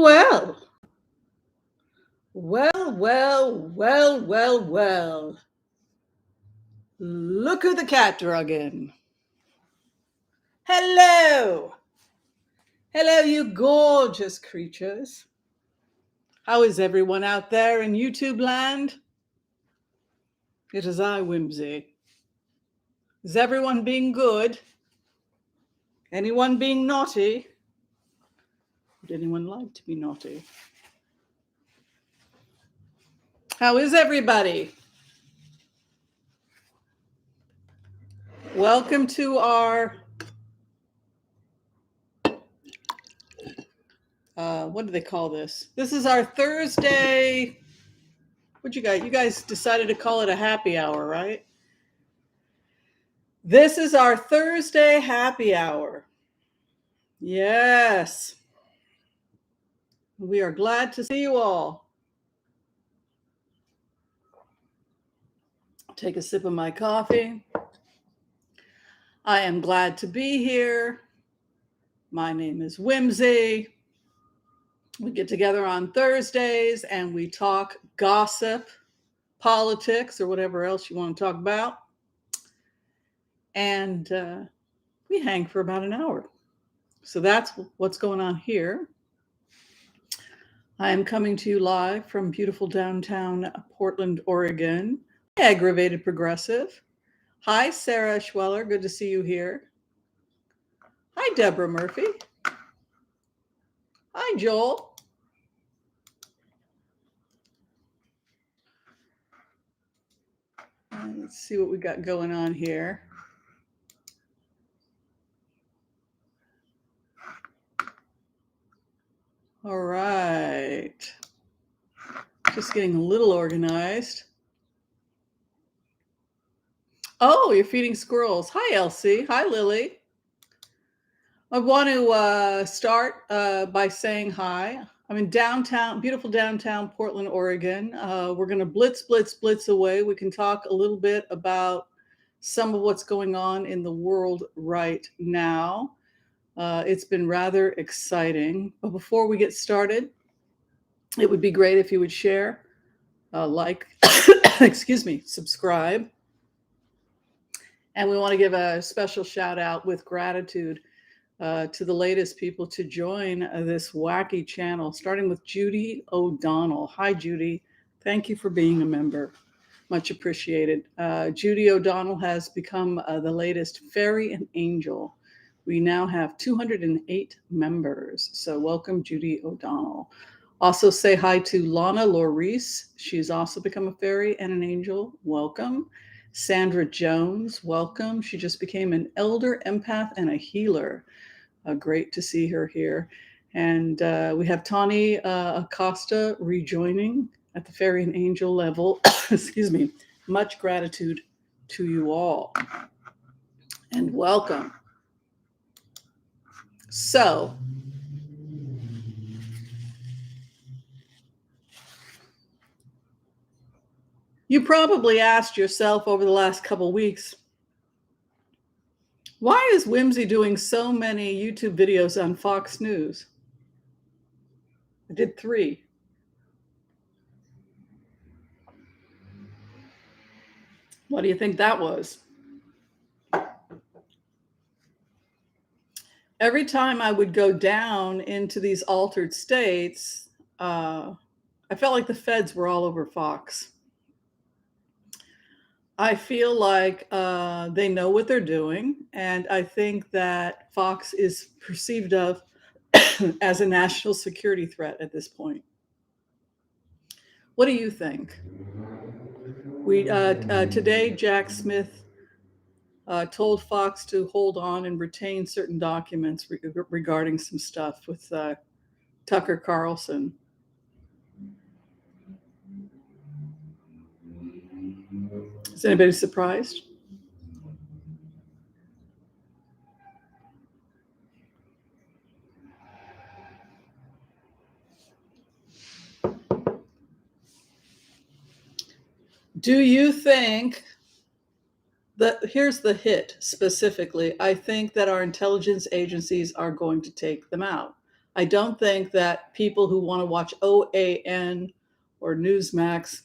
Well, well. Look who the cat drug in. Hello. Hello, you gorgeous creatures. How is everyone out there in YouTube land? It is I, Whimsy. Is everyone being good? Anyone being naughty? Would anyone like to be naughty? How is everybody? Welcome to our what do they call this? This is our Thursday. What you guys? You guys decided to call it a happy hour, right? This is our Thursday happy hour. Yes. We are glad to see you all. Take a sip of my coffee. I am glad to be here. My name is Whimsy. We get together on Thursdays and we talk gossip, politics, or whatever else you want to talk about. And we hang for about an hour. So that's what's going on here. I am coming to you live from beautiful downtown Portland, Oregon. Aggravated Progressive. Hi, Sarah Schweller. Good to see you here. Hi, Deborah Murphy. Hi, Joel. Let's see what we got going on here. All right. Just getting a little organized. Oh, you're feeding squirrels. Hi, Elsie. Hi, Lily. I want to start by saying hi. I'm in downtown, beautiful downtown Portland, Oregon. We're going to blitz away. We can talk a little bit about some of what's going on in the world right now. It's been rather exciting. But before we get started, it would be great if you would share, like, subscribe. And we want to give a special shout out with gratitude to the latest people to join this wacky channel, starting with Judy O'Donnell. Hi, Judy. Thank you for being a member. Much appreciated. Judy O'Donnell has become the latest fairy and angel. We now have 208 members. So welcome, Judy O'Donnell. Also say hi to Lana Lorice. She's also become a fairy and an angel. Welcome. Sandra Jones, welcome. She just became an elder, empath, and a healer. Great to see her here. And we have Tawny Acosta rejoining at the fairy and angel level. Excuse me. Much gratitude to you all. And welcome. So, you probably asked yourself over the last couple of weeks, why is Whimsy doing so many YouTube videos on Fox News? I did 3. What do you think that was? Every time I would go down into these altered states, I felt like the feds were all over Fox. I feel like they know what they're doing, and I think that Fox is perceived of as a national security threat at this point. What do you think? Today, Jack Smith told Fox to hold on and retain certain documents regarding some stuff with Tucker Carlson. Is anybody surprised? Do you think that, here's the hit specifically, I think that our intelligence agencies are going to take them out. I don't think that people who want to watch OAN or Newsmax,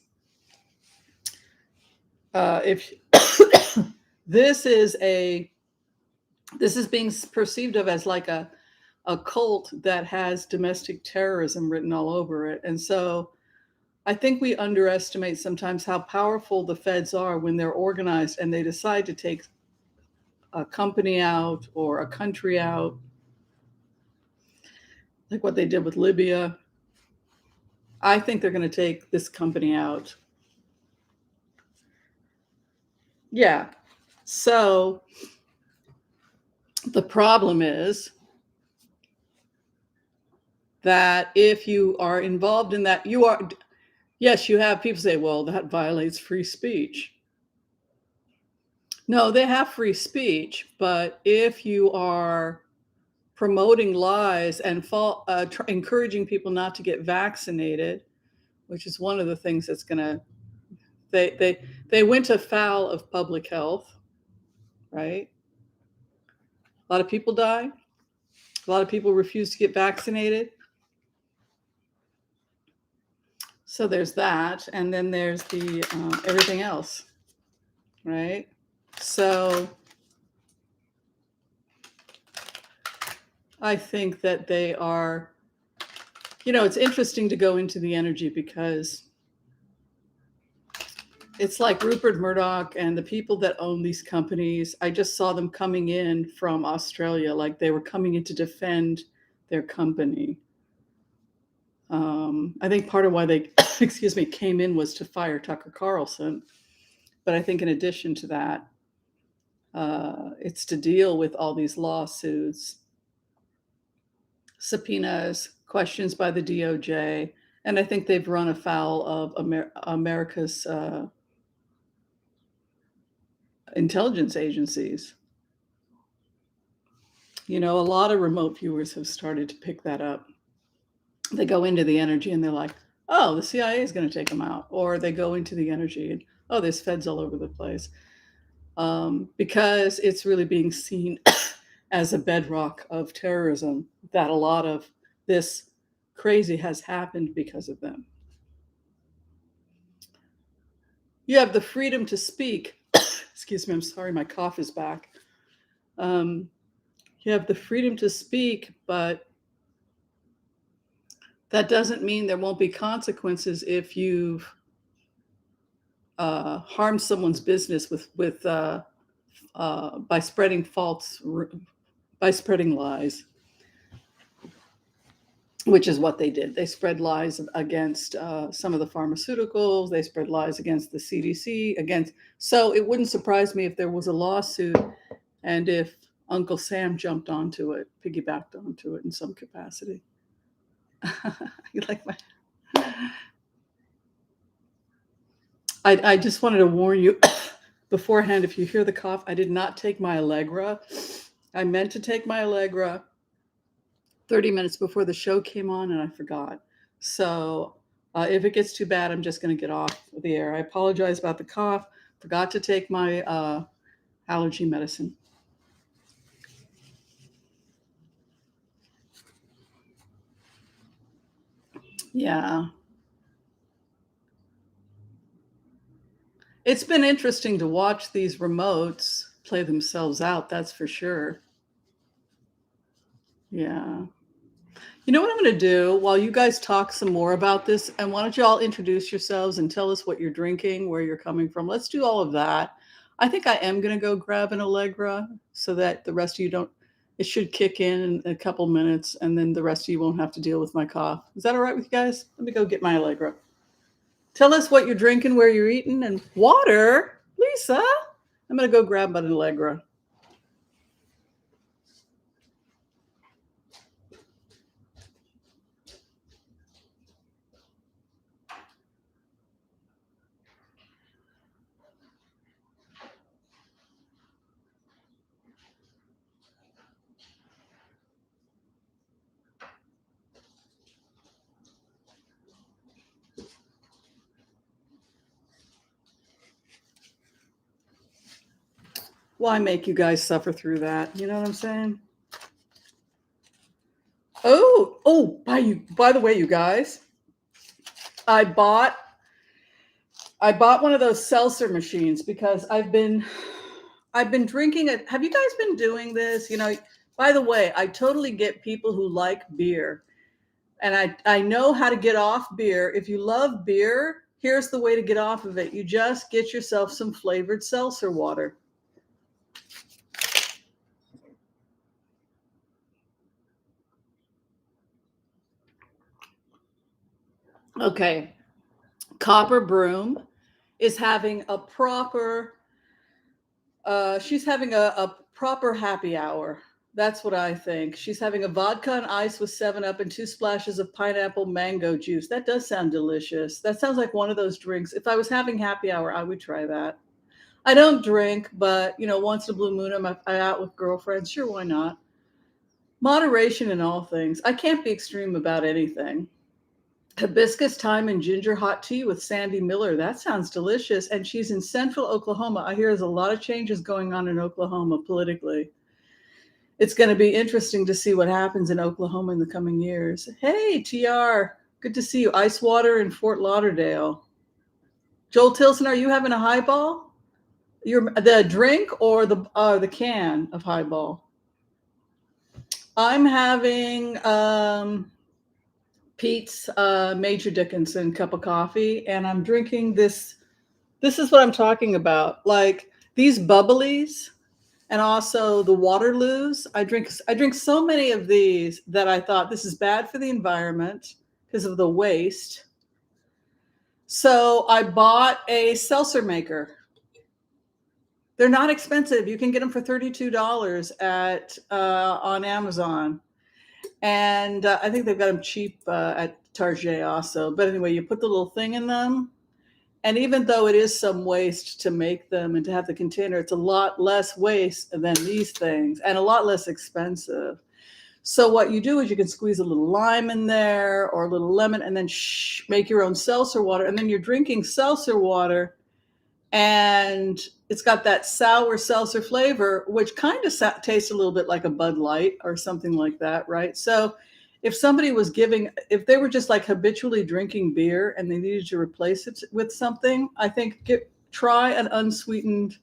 if this is being perceived of as like a cult that has domestic terrorism written all over it. And so I think we underestimate sometimes how powerful the feds are when they're organized and they decide to take a company out or a country out, like what they did with Libya. I think they're going to take this company out. Yeah. So the problem is that if you are involved in that, you are, yes, you have people say, well, that violates free speech. No, they have free speech, but if you are promoting lies and encouraging people not to get vaccinated, which is one of the things that's going to, they went afoul of public health, right? A lot of people die. A lot of people refuse to get vaccinated. So there's that, and then there's the everything else, right? So I think that they are, it's interesting to go into the energy because it's like Rupert Murdoch and the people that own these companies. I just saw them coming in from Australia, like they were coming in to defend their company. I think part of why they, excuse me, came in was to fire Tucker Carlson. But I think in addition to that, it's to deal with all these lawsuits, subpoenas, questions by the DOJ. And I think they've run afoul of America's intelligence agencies. A lot of remote viewers have started to pick that up. They go into the energy and they're like, oh, the CIA is going to take them out. Or they go into the energy and, oh, there's feds all over the place. Because it's really being seen as a bedrock of terrorism, that a lot of this crazy has happened because of them. You have the freedom to speak. Excuse me, I'm sorry, my cough is back. You have the freedom to speak, but that doesn't mean there won't be consequences if you've harmed someone's business by spreading lies, which is what they did. They spread lies against some of the pharmaceuticals. They spread lies against the CDC. So it wouldn't surprise me if there was a lawsuit and if Uncle Sam jumped onto it, piggybacked onto it in some capacity. You like my? I just wanted to warn you beforehand, if you hear the cough, I did not take my Allegra. I meant to take my Allegra 30 minutes before the show came on and I forgot. So if it gets too bad, I'm just going to get off the air. I apologize about the cough. Forgot to take my allergy medicine. Yeah. It's been interesting to watch these remotes play themselves out, that's for sure. Yeah. You know what I'm going to do while you guys talk some more about this? And why don't you all introduce yourselves and tell us what you're drinking, where you're coming from? Let's do all of that. I think I am going to go grab an Allegra so that the rest of you don't, it should kick in a couple minutes and then the rest of you won't have to deal with my cough. Is that all right with you guys? Let me go get my Allegra. Tell us what you're drinking, where you're eating, and water. Lisa, I'm going to go grab an Allegra. Why make you guys suffer through that? You know what I'm saying? By the way, you guys, I bought one of those seltzer machines because I've been drinking it. Have you guys been doing this? By the way, I totally get people who like beer. And I know how to get off beer. If you love beer, here's the way to get off of it. You just get yourself some flavored seltzer water. Okay. Copper Broom is having a proper, she's having a proper happy hour. That's what I think. She's having a vodka and ice with 7-Up and 2 splashes of pineapple mango juice. That does sound delicious. That sounds like one of those drinks. If I was having happy hour, I would try that. I don't drink, but once in a blue moon, I'm out with girlfriends. Sure, why not? Moderation in all things. I can't be extreme about anything. Hibiscus, thyme, and ginger hot tea with Sandy Miller. That sounds delicious. And she's in central Oklahoma. I hear there's a lot of changes going on in Oklahoma politically. It's going to be interesting to see what happens in Oklahoma in the coming years. Hey, TR, good to see you. Ice water in Fort Lauderdale. Joel Tilson, are you having a highball? The drink or the can of highball? I'm having Pete's Major Dickinson cup of coffee, and I'm drinking this. This is what I'm talking about. Like these bubblies and also the Waterloos. I drink so many of these that I thought this is bad for the environment because of the waste. So I bought a seltzer maker. They're not expensive. You can get them for $32 on Amazon. And I think they've got them cheap at Target also. But anyway, you put the little thing in them. And even though it is some waste to make them and to have the container, it's a lot less waste than these things and a lot less expensive. So what you do is you can squeeze a little lime in there or a little lemon and then make your own seltzer water. And then you're drinking seltzer water and it's got that sour seltzer flavor, which kind of tastes a little bit like a Bud Light or something like that, right? So if somebody was if they were just like habitually drinking beer and they needed to replace it with something, I think try an unsweetened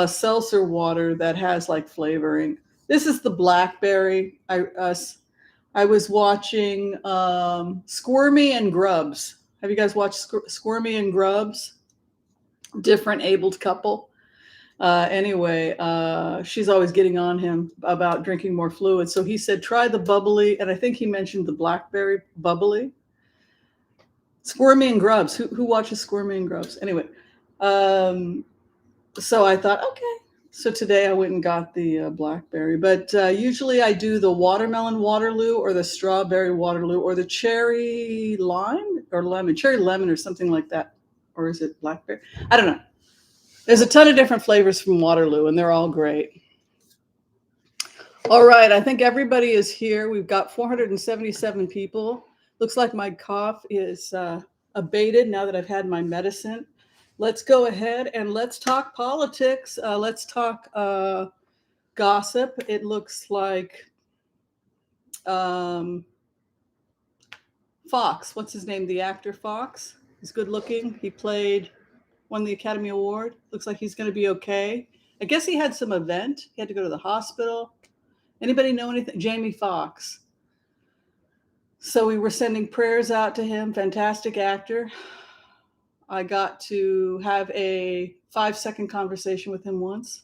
seltzer water that has like flavoring. This is the blackberry. I was watching Squirmy and Grubs. Have you guys watched Squirmy and Grubs? Different abled couple. Anyway, she's always getting on him about drinking more fluid. So he said, try the bubbly. And I think he mentioned the blackberry bubbly. Squirmy and Grubs. Who watches Squirmy and Grubs? Anyway, so I thought, okay. So today I went and got the blackberry. But usually I do the watermelon Waterloo or the strawberry Waterloo or the cherry lime or lemon, cherry lemon or something like that. Or is it blackberry? I don't know. There's a ton of different flavors from Waterloo, and they're all great. All right, I think everybody is here. We've got 477 people. Looks like my cough is abated now that I've had my medicine. Let's go ahead and let's talk politics. Let's talk gossip. It looks like Foxx. What's his name? The actor Foxx. He's good looking. He won the Academy Award. Looks like he's going to be okay. I guess he had some event. He had to go to the hospital. Anybody know anything? Jamie Foxx. So we were sending prayers out to him. Fantastic actor. I got to have a 5-second conversation with him once.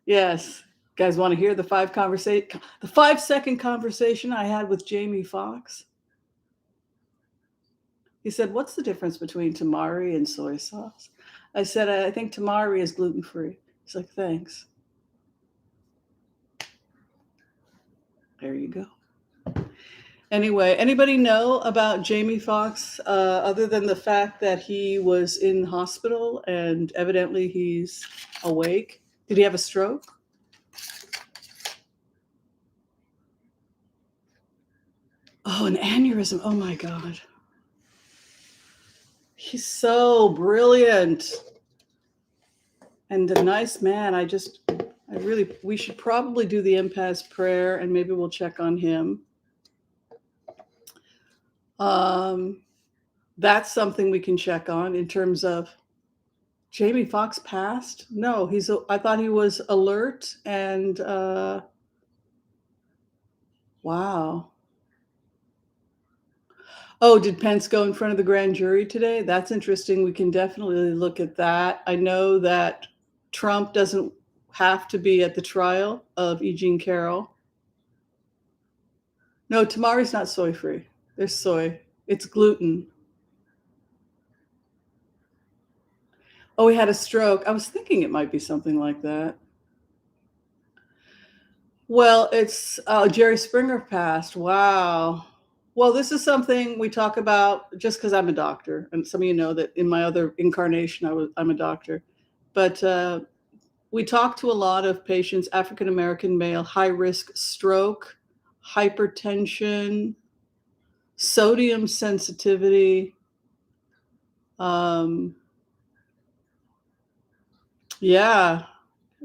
Yes. You guys want to hear the 5-second conversation I had with Jamie Foxx? He said, what's the difference between tamari and soy sauce? I said, I think tamari is gluten-free. He's like, thanks. There you go. Anyway, anybody know about Jamie Foxx other than the fact that he was in hospital and evidently he's awake? Did he have a stroke? Oh, an aneurysm. Oh, my God. He's so brilliant and a nice man. We should probably do the Empath's prayer, and maybe we'll check on him. That's something we can check on in terms of Jamie Foxx passed. No, I thought he was alert and wow. Oh, did Pence go in front of the grand jury today? That's interesting. We can definitely look at that. I know that Trump doesn't have to be at the trial of E. Jean Carroll. No, tamari's not soy free. There's soy. It's gluten. Oh, he had a stroke. I was thinking it might be something like that. Well, it's Jerry Springer passed. Wow. Well, this is something we talk about just because I'm a doctor, and some of you know that in my other incarnation I'm a doctor. But we talk to a lot of patients, African American male, high risk stroke, hypertension, sodium sensitivity. Yeah,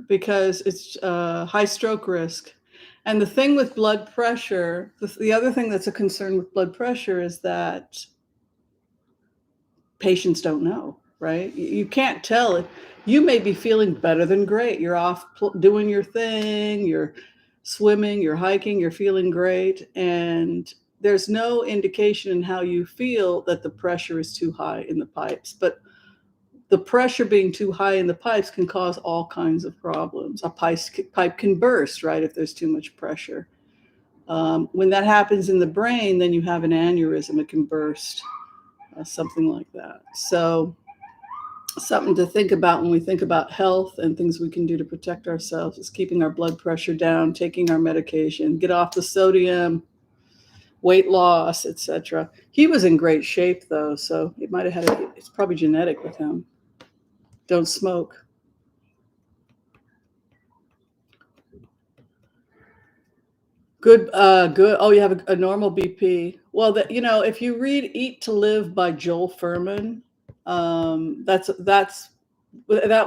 because it's high stroke risk. And the thing with blood pressure, the other thing that's a concern with blood pressure is that patients don't know, right? You can't tell it. You may be feeling better than great. You're off doing your thing, you're swimming, you're hiking, you're feeling great. And there's no indication in how you feel that the pressure is too high in the pipes. But the pressure being too high in the pipes can cause all kinds of problems. A pipe can burst, right, if there's too much pressure. When that happens in the brain, then you have an aneurysm. It can burst, something like that. So something to think about when we think about health and things we can do to protect ourselves is keeping our blood pressure down, taking our medication, get off the sodium, weight loss, etc. He was in great shape, though, so it might have had it's probably genetic with him. Don't smoke. Good. Oh, you have a normal BP. Well, if you read "Eat to Live" by Joel Furman, that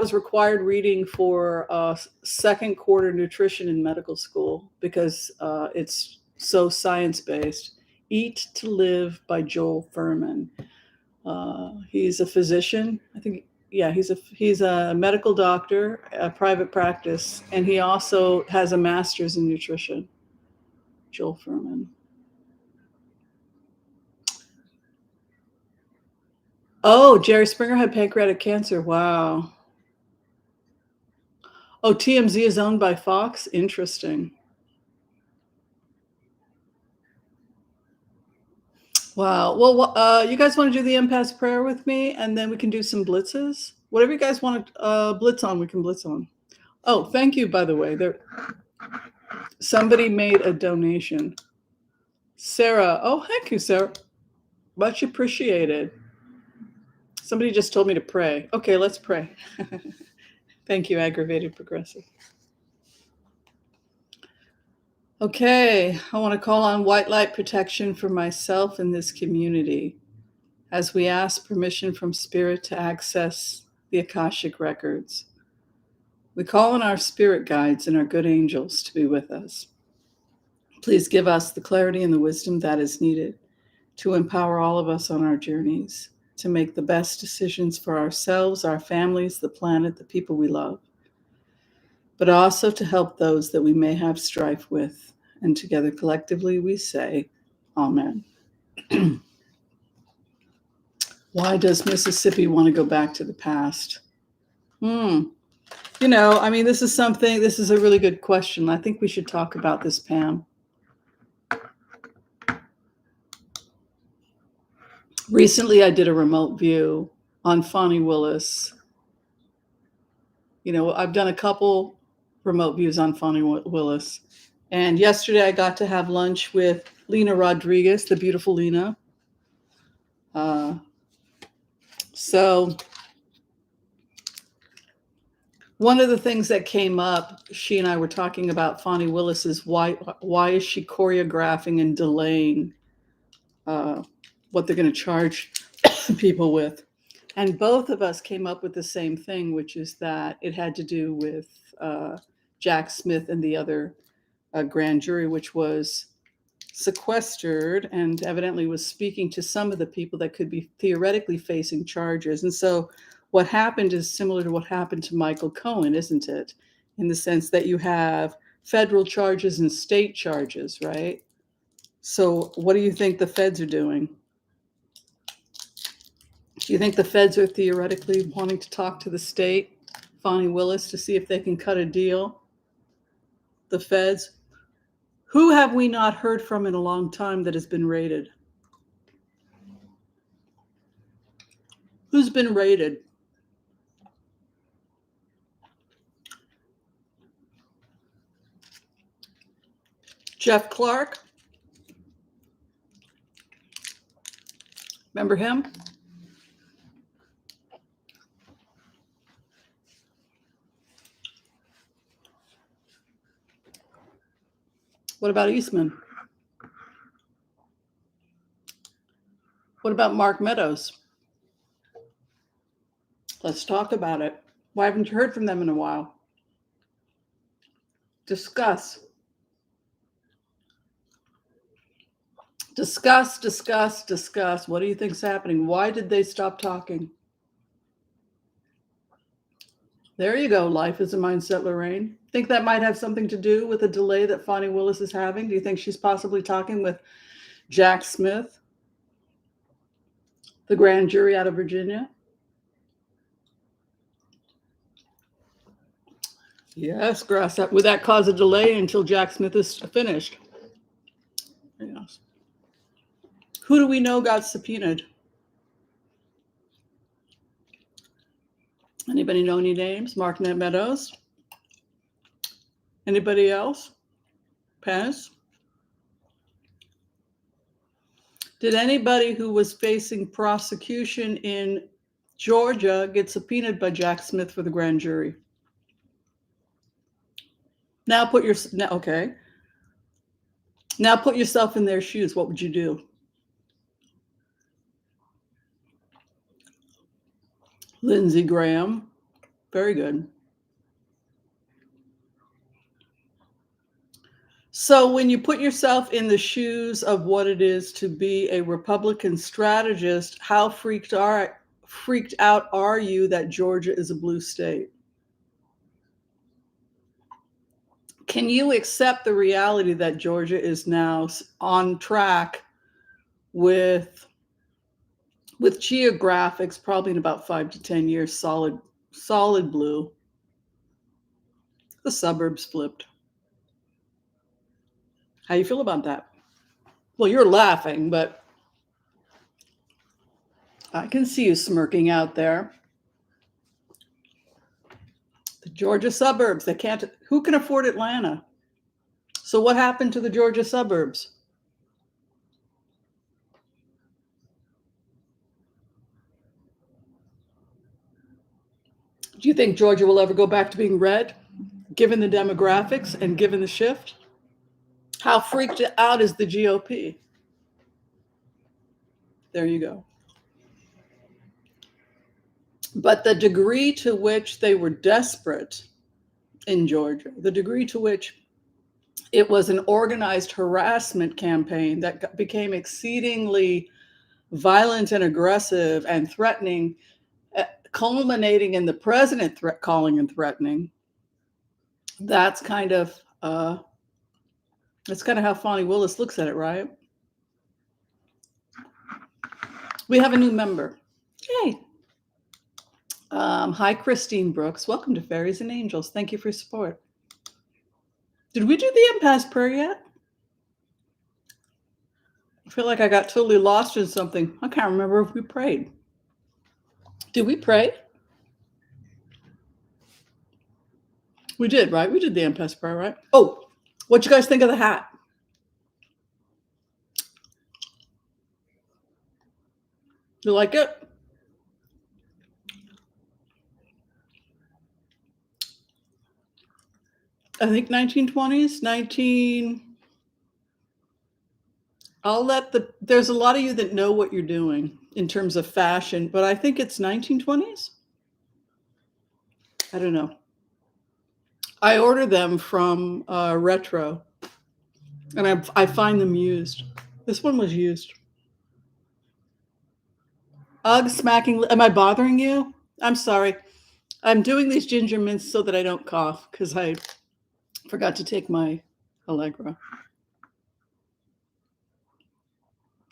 was required reading for second quarter nutrition in medical school because it's so science based. "Eat to Live" by Joel Furman. He's a physician. I think. Yeah, he's a medical doctor, a private practice, and he also has a master's in nutrition. Joel Furman. Oh, Jerry Springer had pancreatic cancer. Wow. Oh, TMZ is owned by Fox. Interesting. Wow. Well, you guys want to do the Empath's prayer with me, and then we can do some blitzes. Whatever you guys want to blitz on, we can blitz on. Oh, thank you, by the way. Somebody made a donation. Sarah. Oh, thank you, Sarah. Much appreciated. Somebody just told me to pray. Okay, let's pray. Thank you, Aggravated Progressive. Okay, I want to call on white light protection for myself and this community as we ask permission from Spirit to access the Akashic records. We call on our spirit guides and our good angels to be with us. Please give us the clarity and the wisdom that is needed to empower all of us on our journeys, to make the best decisions for ourselves, our families, the planet, the people we love, but also to help those that we may have strife with. And together collectively we say, Amen. Why does Mississippi want to go back to the past? This is a really good question. I think we should talk about this, Pam. Recently, I did a remote view on Fonnie Willis. I've done a couple remote views on Fonnie Willis. And yesterday I got to have lunch with Lena Rodriguez, the beautiful Lena. So one of the things that came up, she and I were talking about Fonnie Willis, is why is she choreographing and delaying what they're going to charge people with? And both of us came up with the same thing, which is that it had to do with Jack Smith and the other grand jury, which was sequestered and evidently was speaking to some of the people that could be theoretically facing charges. And so what happened is similar to what happened to Michael Cohen, isn't it? In the sense that you have federal charges and state charges, right? So what do you think the feds are doing? Do you think the feds are theoretically wanting to talk to the state, Fani Willis, to see if they can cut a deal? The feds? Who have we not heard from in a long time that has been raided? Who's been raided? Jeff Clark? Remember him? What about Eastman? What about Mark Meadows? Let's talk about it. Why haven't you heard from them in a while? Discuss. Discuss, discuss, discuss. What do you think's happening? Why did they stop talking? There you go. Life is a mindset, Lorraine. Think that might have something to do with the delay that Fani Willis is having? Do you think she's possibly talking with Jack Smith, the grand jury out of Virginia? Yes, grass up. Would that cause a delay until Jack Smith is finished? Yes. Who do we know got subpoenaed? Anybody know any names? Mark Meadows? Anybody else? Pence? Did anybody who was facing prosecution in Georgia get subpoenaed by Jack Smith for the grand jury? Now put yourself in their shoes. What would you do? Lindsey Graham. Very good. So when you put yourself in the shoes of what it is to be a Republican strategist, how freaked out are you that Georgia is a blue state? Can you accept the reality that Georgia is now on track with geographics, probably in about 5 to 10 years, solid blue? The suburbs flipped. How you feel about that? Well, you're laughing, but I can see you smirking out there. The Georgia suburbs, who can afford Atlanta? So what happened to the Georgia suburbs? Do you think Georgia will ever go back to being red, given the demographics and given the shift? How freaked out is the GOP? There you go. But the degree to which they were desperate in Georgia, the degree to which it was an organized harassment campaign that became exceedingly violent and aggressive and threatening, culminating in the president calling and threatening. That's kind of how Fani Willis looks at it, right? We have a new member. Yay. Hi, Christine Brooks. Welcome to Fairies and Angels. Thank you for your support. Did we do the Empath prayer yet? I feel like I got totally lost in something. I can't remember if we prayed. Did we pray? We did, right? We did the Empath prayer, right? Oh, what'd you guys think of the hat? You like it? I think 1920s, there's a lot of you that know what you're doing in terms of fashion, but I think it's 1920s. I don't know. I order them from Retro, and I find them used. This one was used. Ugh, smacking. Am I bothering you? I'm sorry. I'm doing these ginger mints so that I don't cough because I forgot to take my Allegra.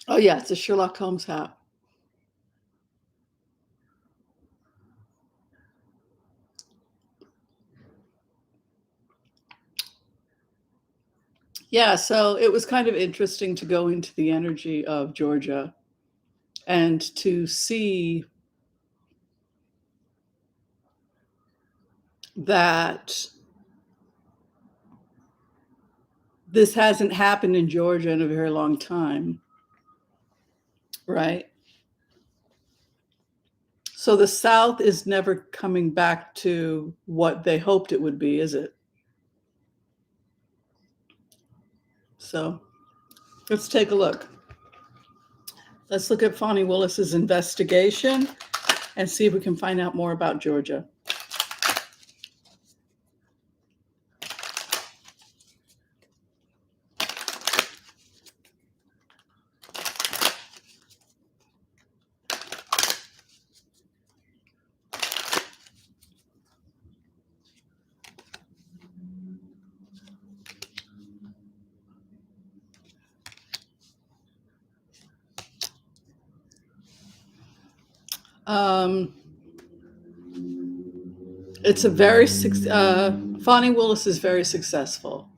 Oh, yeah, it's a Sherlock Holmes hat. Yeah, so it was kind of interesting to go into the energy of Georgia and to see that this hasn't happened in Georgia in a very long time, right? So the South is never coming back to what they hoped it would be, is it? So let's take a look. Let's look at Fani Willis's investigation and see if we can find out more about Georgia. It's a very Fani Willis is very successful.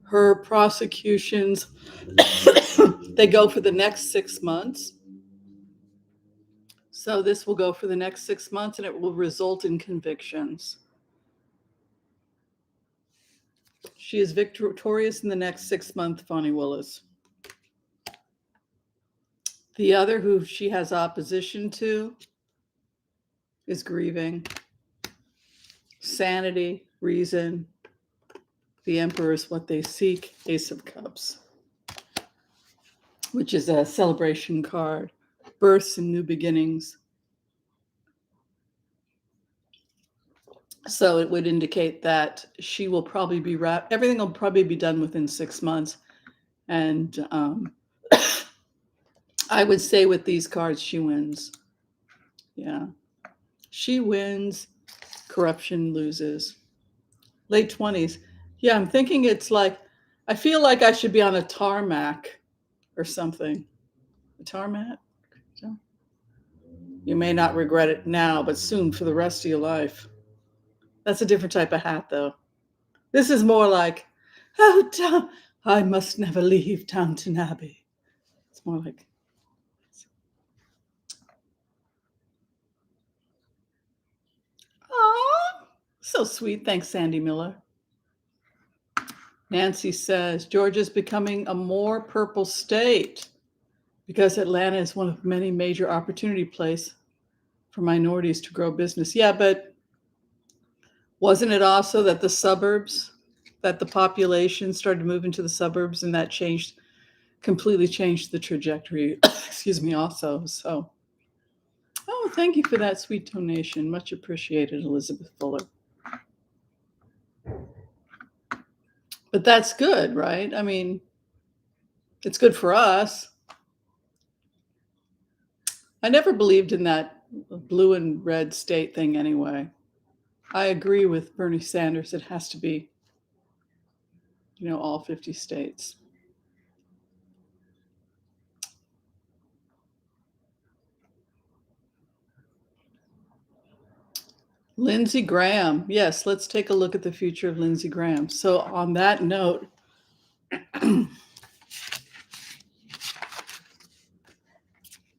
Her prosecutions they go for the next 6 months. So this will go for the next 6 months, and it will result in convictions. She is victorious in the next 6 months, Fani Willis. The other who she has opposition to is grieving. Sanity, reason. The Emperor is what they seek. Ace of Cups, which is a celebration card. Births and new beginnings. So it would indicate that she will probably be everything will probably be done within 6 months. And I would say with these cards, she wins. Yeah. She wins. Corruption loses. Late 20s. Yeah, I'm thinking it's like, I feel like I should be on a tarmac or something. A tarmac? So, you may not regret it now, but soon for the rest of your life. That's a different type of hat, though. This is more like, oh, I must never leave Downton Abbey. It's more like, oh, so sweet. Thanks, Sandy Miller. Nancy says, Georgia's becoming a more purple state because Atlanta is one of many major opportunity places for minorities to grow business. Yeah, but wasn't it also that the suburbs, that the population started to move into the suburbs, and that completely changed the trajectory, excuse me, also. So, oh, thank you for that sweet donation. Much appreciated, Elizabeth Fuller. But that's good, right? I mean, it's good for us. I never believed in that blue and red state thing anyway. I agree with Bernie Sanders. It has to be, all 50 states. Lindsey Graham. Yes, let's take a look at the future of Lindsey Graham. So on that note,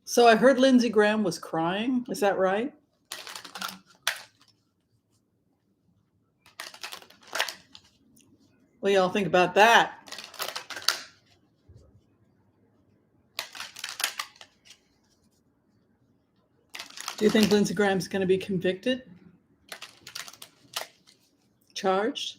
so I heard Lindsey Graham was crying. Is that right? What do y'all think about that? Do you think Lindsey Graham's going to be convicted? Charged?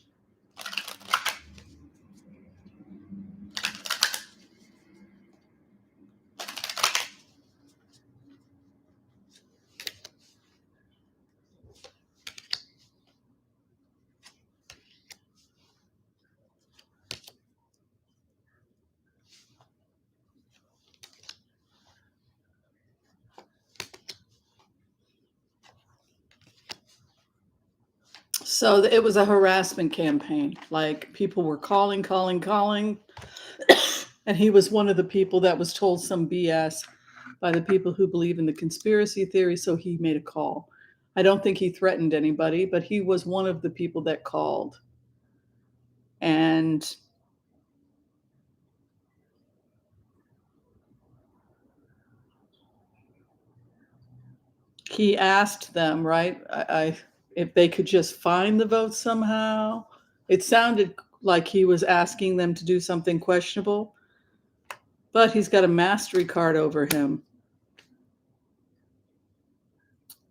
So it was a harassment campaign. Like people were calling, and he was one of the people that was told some BS by the people who believe in the conspiracy theory. So he made a call. I don't think he threatened anybody, but he was one of the people that called. And he asked them, right, if they could just find the votes somehow. It sounded like he was asking them to do something questionable, but he's got a mastery card over him.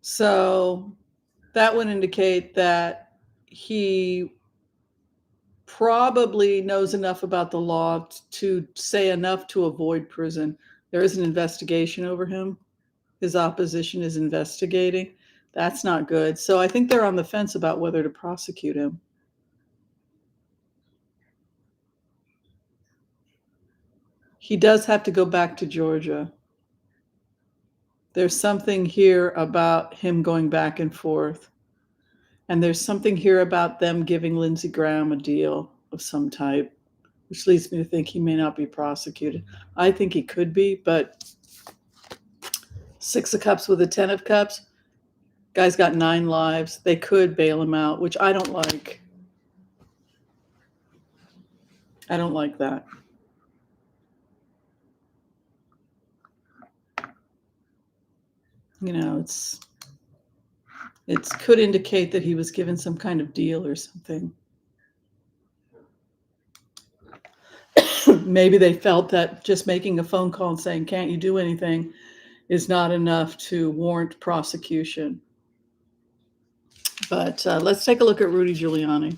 So that would indicate that he probably knows enough about the law to say enough to avoid prison. There is an investigation over him. His opposition is investigating. That's not good. So I think they're on the fence about whether to prosecute him. He does have to go back to Georgia. There's something here about him going back and forth. And there's something here about them giving Lindsey Graham a deal of some type, which leads me to think he may not be prosecuted. I think he could be, but 6 of Cups with a 10 of Cups, guy's got 9 lives. They could bail him out, which I don't like. I don't like that. You know, it could indicate that he was given some kind of deal or something. Maybe they felt that just making a phone call and saying, "Can't you do anything?" is not enough to warrant prosecution. But let's take a look at Rudy Giuliani.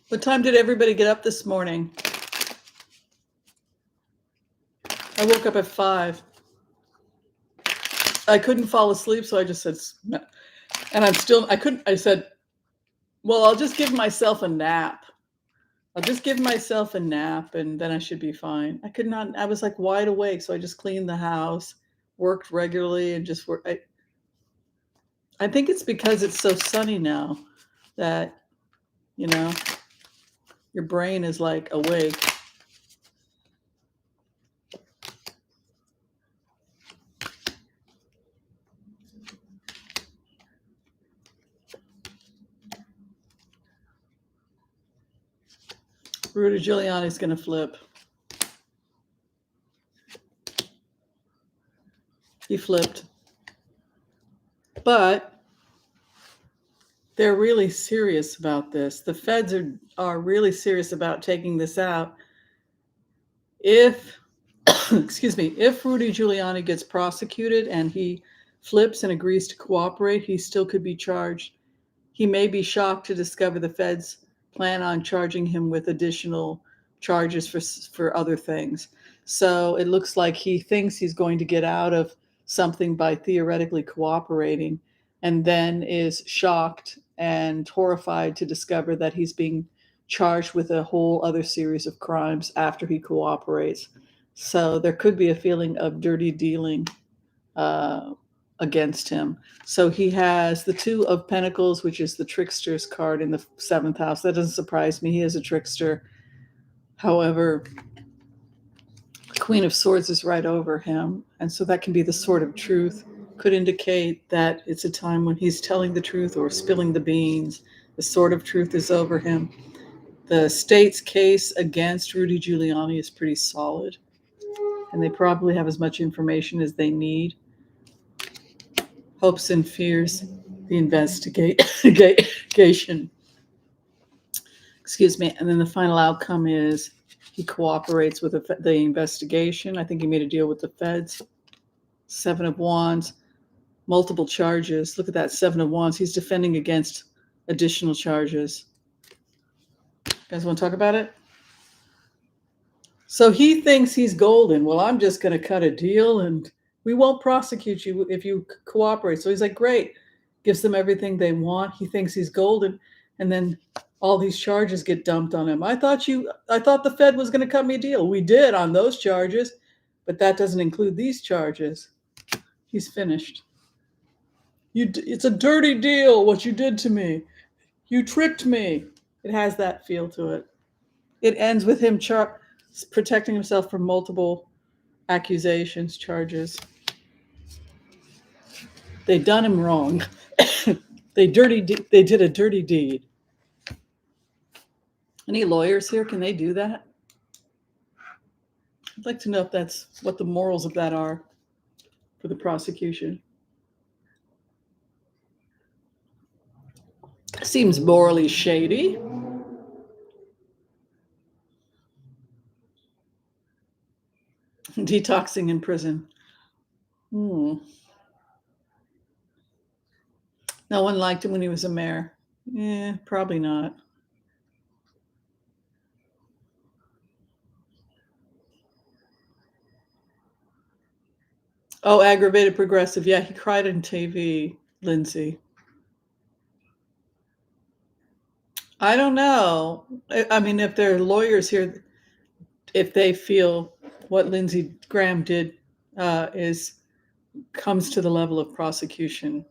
What time did everybody get up this morning? I woke up at 5. I couldn't fall asleep, so I just said, and I said, well, I'll just give myself a nap. I'll just give myself a nap and then I should be fine. I could not, I was like wide awake. So I just cleaned the house, worked regularly and just worked. I think it's because it's so sunny now that, you know, your brain is like awake. Rudy Giuliani's going to flip. He flipped. But they're really serious about this. The feds are really serious about taking this out. If, excuse me, if Rudy Giuliani gets prosecuted and he flips and agrees to cooperate, he still could be charged. He may be shocked to discover the feds plan on charging him with additional charges for other things. So it looks like he thinks he's going to get out of something by theoretically cooperating, and then is shocked and horrified to discover that he's being charged with a whole other series of crimes after he cooperates. So there could be a feeling of dirty dealing against him. So he has the 2 of Pentacles, which is the trickster's card in the 7th house. That doesn't surprise me. He is a trickster. However, Queen of Swords is right over him. And so that can be the sword of truth. Could indicate that it's a time when he's telling the truth or spilling the beans. The sword of truth is over him. The state's case against Rudy Giuliani is pretty solid. And they probably have as much information as they need. Hopes and fears, the investigation. Excuse me. And then the final outcome is he cooperates with the investigation. I think he made a deal with the feds. 7 of Wands, multiple charges. Look at that, 7 of Wands. He's defending against additional charges. You guys want to talk about it? So he thinks he's golden. Well, I'm just going to cut a deal and we won't prosecute you if you cooperate. So he's like, great. gives them everything they want. He thinks he's golden, and then all these charges get dumped on him. I thought the Fed was going to cut me a deal. We did on those charges, but that doesn't include these charges. He's finished. It's a dirty deal what you did to me. You tricked me. It has that feel to it. It ends with him protecting himself from multiple accusations, charges. They done him wrong. They did a dirty deed. Any lawyers here? Can they do that? I'd like to know if that's what the morals of that are for the prosecution. Seems morally shady. Detoxing in prison. No one liked him when he was a mayor. Probably not. Oh, aggravated progressive. Yeah, he cried on TV, Lindsay. I don't know. I mean, if there are lawyers here, if they feel what Lindsey Graham did comes to the level of prosecution,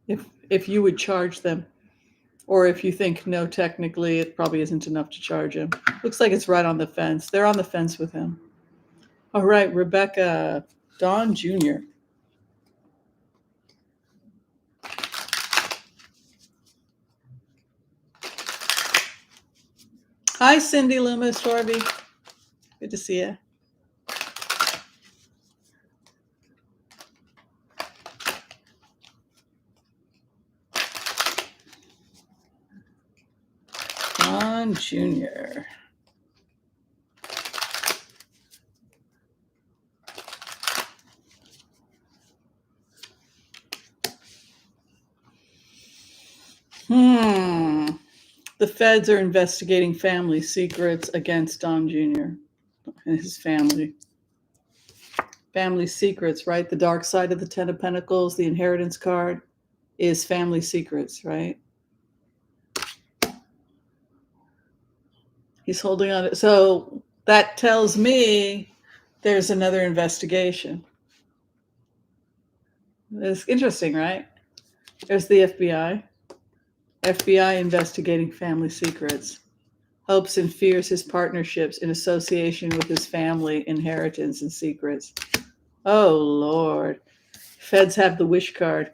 if you would charge them, or if you think no, technically it probably isn't enough to charge him. Looks like it's right on the fence. They're on the fence with him. All right, Rebecca, Don Jr. Hi, Cindy Loomis, Harvey. Good to see you. Don Jr. The feds are investigating family secrets against Don Jr. and his family. Family secrets, right? The dark side of the Ten of Pentacles, the inheritance card, is family secrets, right? He's holding on to, so that tells me there's another investigation. It's interesting, right? There's the FBI. FBI investigating family secrets. Hopes and fears his partnerships in association with his family, inheritance, and secrets. Oh, Lord. Feds have the wish card.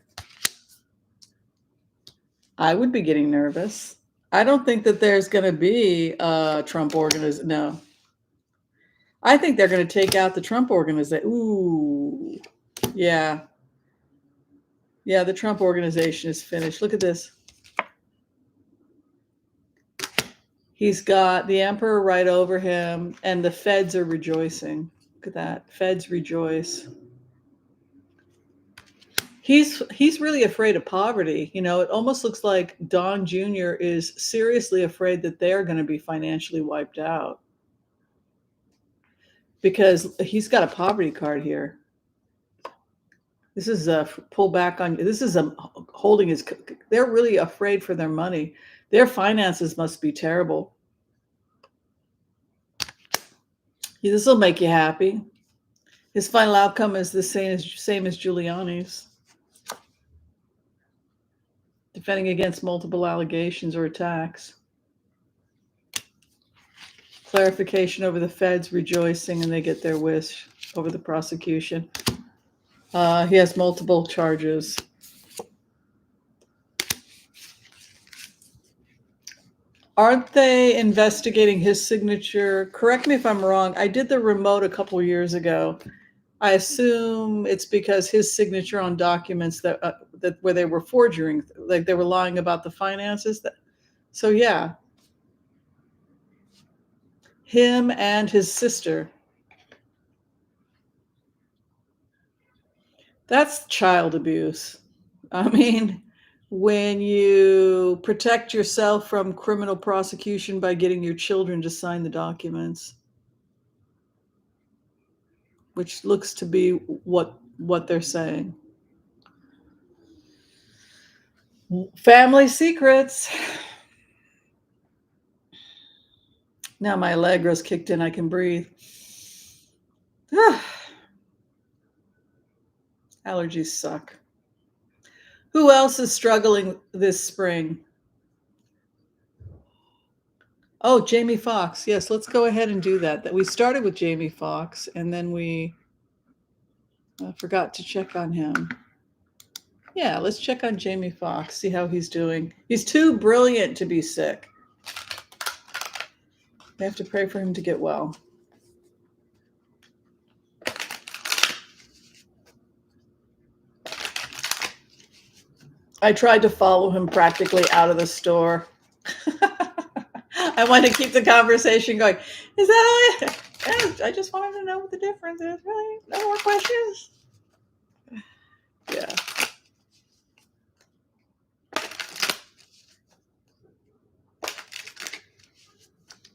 I would be getting nervous. I don't think that there's going to be a Trump organization. No. I think they're going to take out the Trump organization. Ooh. Yeah. Yeah, the Trump organization is finished. Look at this. He's got the emperor right over him, and the feds are rejoicing. Look at that. Feds rejoice. He's really afraid of poverty. You know, it almost looks like Don Jr. is seriously afraid that they're going to be financially wiped out, because he's got a poverty card here. This is a pull back on. This is a holding his. They're really afraid for their money. Their finances must be terrible. This will make you happy. His final outcome is the same as Giuliani's. Defending against multiple allegations or attacks. Clarification over the feds rejoicing, and they get their wish over the prosecution. He has multiple charges. Aren't they investigating his signature? Correct me if I'm wrong. I did the remote a couple years ago. I assume it's because his signature on documents that where they were forging, like they were lying about the finances. So yeah, him and his sister. That's child abuse. I mean, when you protect yourself from criminal prosecution by getting your children to sign the documents, which looks to be what they're saying. Family secrets. Now my Allegra's kicked in, I can breathe. Allergies suck. Who else is struggling this spring? Oh, Jamie Foxx. Yes, let's go ahead and do that. That we started with Jamie Foxx, and then we forgot to check on him. Yeah, let's check on Jamie Foxx, see how he's doing. He's too brilliant to be sick. We have to pray for him to get well. I tried to follow him practically out of the store. I want to keep the conversation going. Is that all? Yeah, I just wanted to know what the difference is. Really? No more questions? Yeah.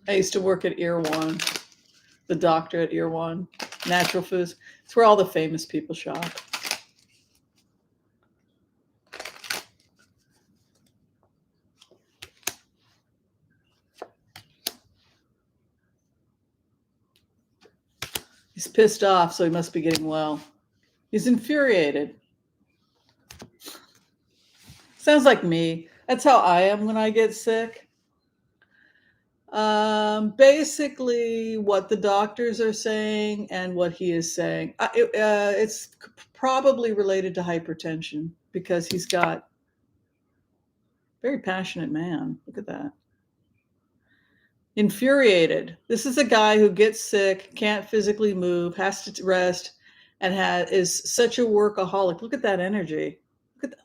I used to work at Ear One, the doctor at Ear One, Natural Foods. It's where all the famous people shop. He's pissed off, so he must be getting well. He's infuriated. Sounds like me. That's how I am when I get sick. Basically, what the doctors are saying and what he is saying. It's probably related to hypertension because he's got very passionate man. Look at that. Infuriated. This is a guy who gets sick, can't physically move, has to rest, and is such a workaholic. Look at that energy.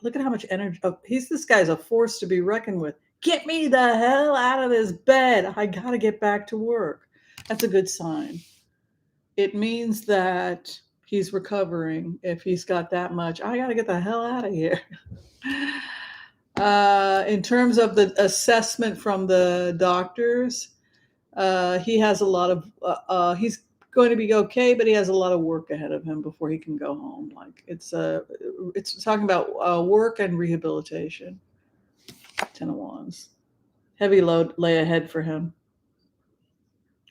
Look at how much energy. Oh, this guy's a force to be reckoned with. Get me the hell out of this bed. I got to get back to work. That's a good sign. It means that he's recovering. If he's got that much, I got to get the hell out of here. In terms of the assessment from the doctors, he has a lot of, he's going to be okay, but he has a lot of work ahead of him before he can go home. Like it's talking about work and rehabilitation. 10 of Wands. Heavy load lay ahead for him.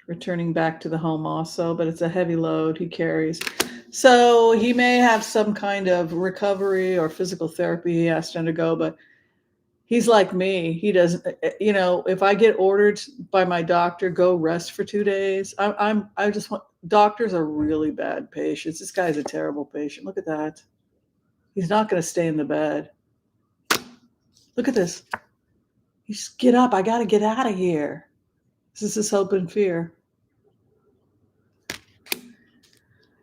Returning back to the home also, but it's a heavy load he carries. So he may have some kind of recovery or physical therapy he has to undergo, but he's like me. He doesn't, if I get ordered by my doctor, go rest for 2 days. I just want, doctors are really bad patients. This guy's a terrible patient. Look at that. He's not going to stay in the bed. Look at this. You just get up. I got to get out of here. This is his hope and fear.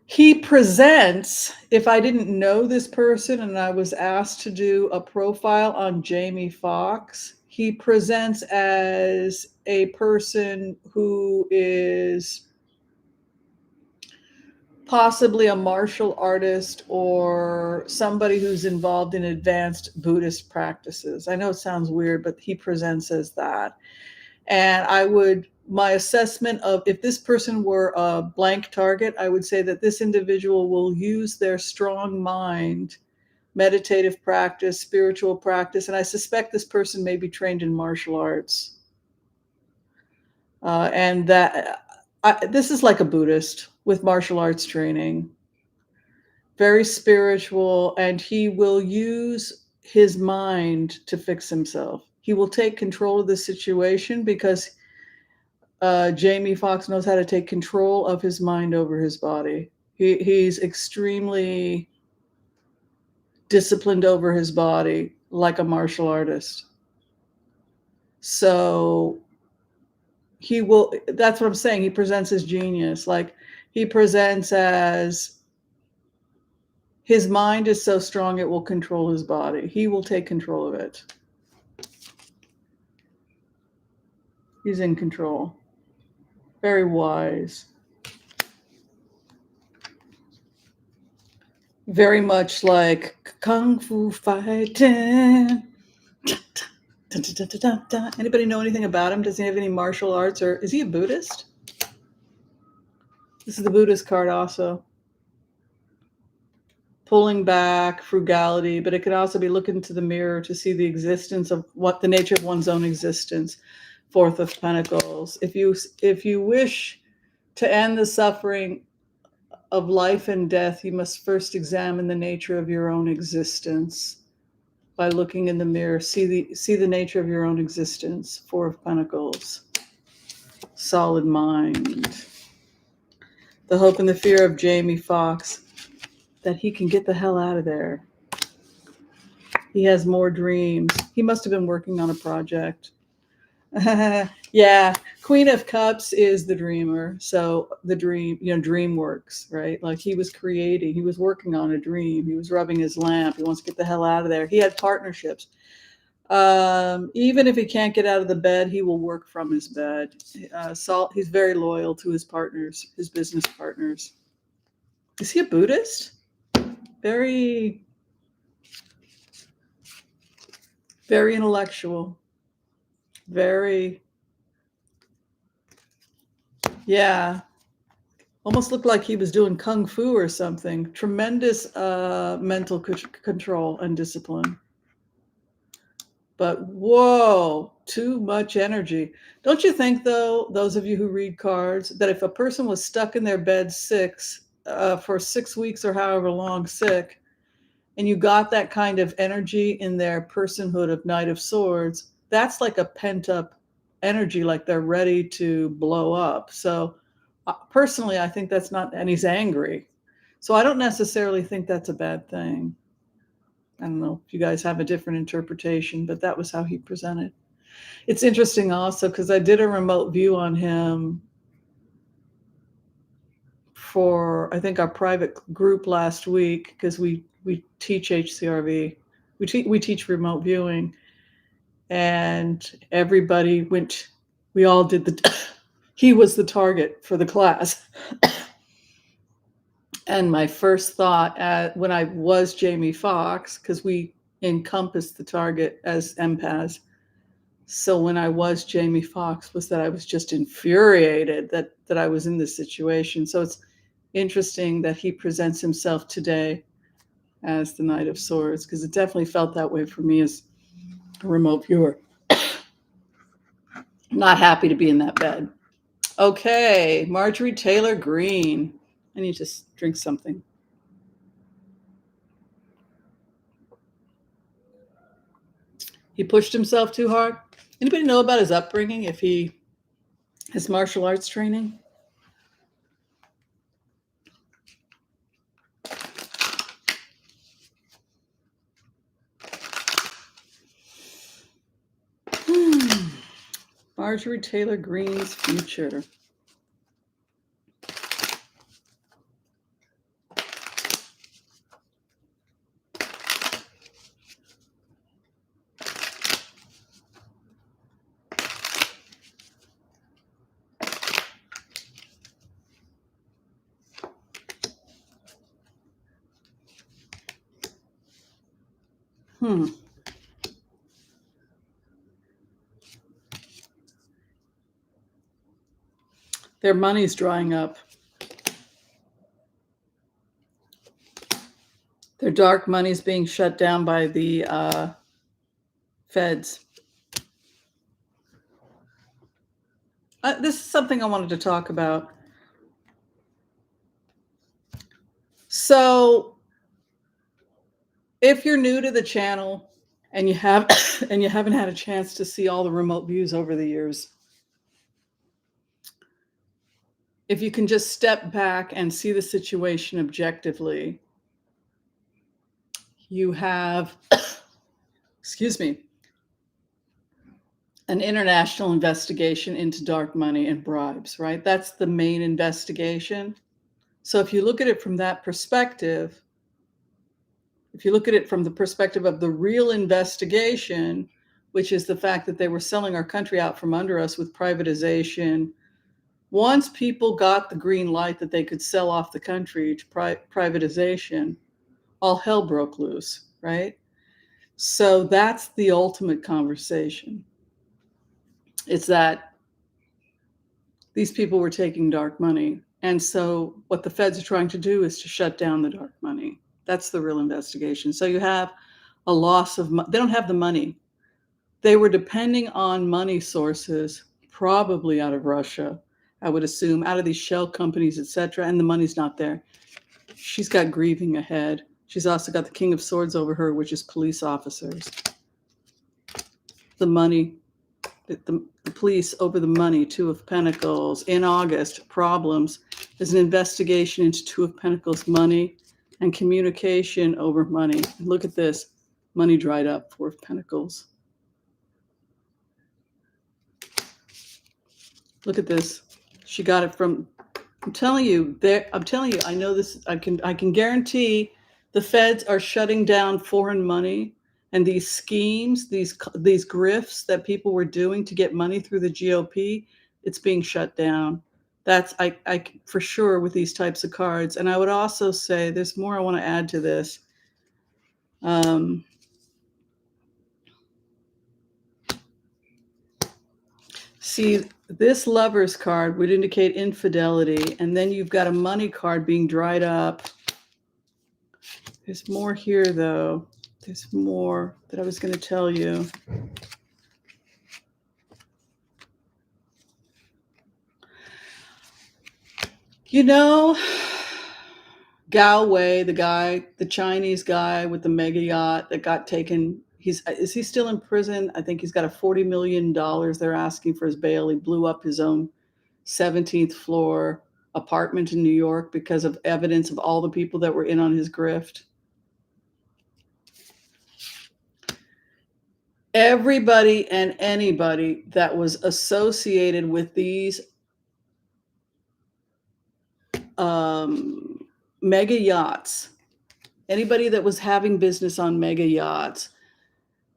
He presents, if I didn't know this person and I was asked to do a profile on Jamie Foxx, he presents as a person who is possibly a martial artist or somebody who's involved in advanced Buddhist practices. I know it sounds weird, but he presents as that. And my assessment of if this person were a blank target, I would say that this individual will use their strong mind, meditative practice, spiritual practice, and I suspect this person may be trained in martial arts. And that this is like a Buddhist with martial arts training, very spiritual, and he will use his mind to fix himself. He will take control of the situation because Jamie Foxx knows how to take control of his mind over his body. He's extremely disciplined over his body, like a martial artist. So that's what I'm saying. He presents as genius. Like he presents as his mind is so strong it will control his body. He will take control of it. He's in control. Very wise. Very much like Kung Fu fighting. Anybody know anything about him? Does he have any martial arts, or is he a Buddhist? This is the Buddhist card also. pulling back, frugality, but it could also be looking into the mirror to see the existence of what the nature of one's own existence. Fourth of Pentacles. If you wish to end the suffering of life and death, you must first examine the nature of your own existence. By looking in the mirror, see the nature of your own existence. Four of Pentacles. Solid mind. The hope and the fear of Jamie Foxx, that he can get the hell out of there. He has more dreams. He must have been working on a project. Yeah, Queen of Cups is the dreamer. So the dream, dream works, right? Like he was creating, he was working on a dream. He was rubbing his lamp. He wants to get the hell out of there. He had partnerships. Even if he can't get out of the bed, he will work from his bed. He's very loyal to his partners, his business partners. Is he a Buddhist? Very, very intellectual. Very, yeah. Almost looked like he was doing kung fu or something. Tremendous mental control and discipline. But whoa, too much energy. Don't you think, though, those of you who read cards, that if a person was stuck in their bed for 6 weeks or however long sick, and you got that kind of energy in their personhood of Knight of Swords, that's like a pent up energy, like they're ready to blow up. So personally, I think that's not, and he's angry. So I don't necessarily think that's a bad thing. I don't know if you guys have a different interpretation, but that was how he presented. It's interesting also because I did a remote view on him for, I think, our private group last week, because we teach HCRV. We teach remote viewing, and everybody went, we all did he was the target for the class. And my first thought when I was Jamie Foxx, because we encompassed the target as empaths. So when I was Jamie Foxx, was that I was just infuriated that I was in this situation. So it's interesting that he presents himself today as the Knight of Swords, because it definitely felt that way for me as a remote viewer. Not happy to be in that bed. Okay, Marjorie Taylor Greene. I need to drink something. He pushed himself too hard. Anybody know about his upbringing, if his martial arts training? Marjorie Taylor Greene's future. Their money's drying up. Their dark money's being shut down by the feds. This is something I wanted to talk about. So if you're new to the channel and you haven't had a chance to see all the remote views over the years, if you can just step back and see the situation objectively, you have, excuse me, an international investigation into dark money and bribes, right? That's the main investigation. So if you look at it from that perspective, if you look at it from the perspective of the real investigation, which is the fact that they were selling our country out from under us with privatization, once people got the green light that they could sell off the country to privatization, all hell broke loose, right? So that's the ultimate conversation. It's that these people were taking dark money. And so what the feds are trying to do is to shut down the dark money. That's the real investigation. So you have a loss of they don't have the money. They were depending on money sources, probably out of Russia, I would assume, out of these shell companies, etc., and the money's not there. She's got grieving ahead. She's also got the King of Swords over her, which is police officers. The money, the police over the money, Two of Pentacles. In August, problems. There's an investigation into Two of Pentacles money and communication over money. Look at this. Money dried up, Four of Pentacles. Look at this. She got it from, I'm telling you, I know this, I can guarantee the feds are shutting down foreign money, and these schemes, these grifts that people were doing to get money through the GOP, it's being shut down. That's I for sure with these types of cards. And I would also say there's more I want to add to this. See, this Lover's card would indicate infidelity, and then you've got a money card being dried up. There's more here, though. There's more that I was going to tell you. You know, Gao Wei, the Chinese guy with the mega yacht that got taken, is he still in prison? I think he's got a $40 million they're asking for his bail. He blew up his own 17th floor apartment in New York because of evidence of all the people that were in on his grift. Everybody and anybody that was associated with these mega yachts, anybody that was having business on mega yachts,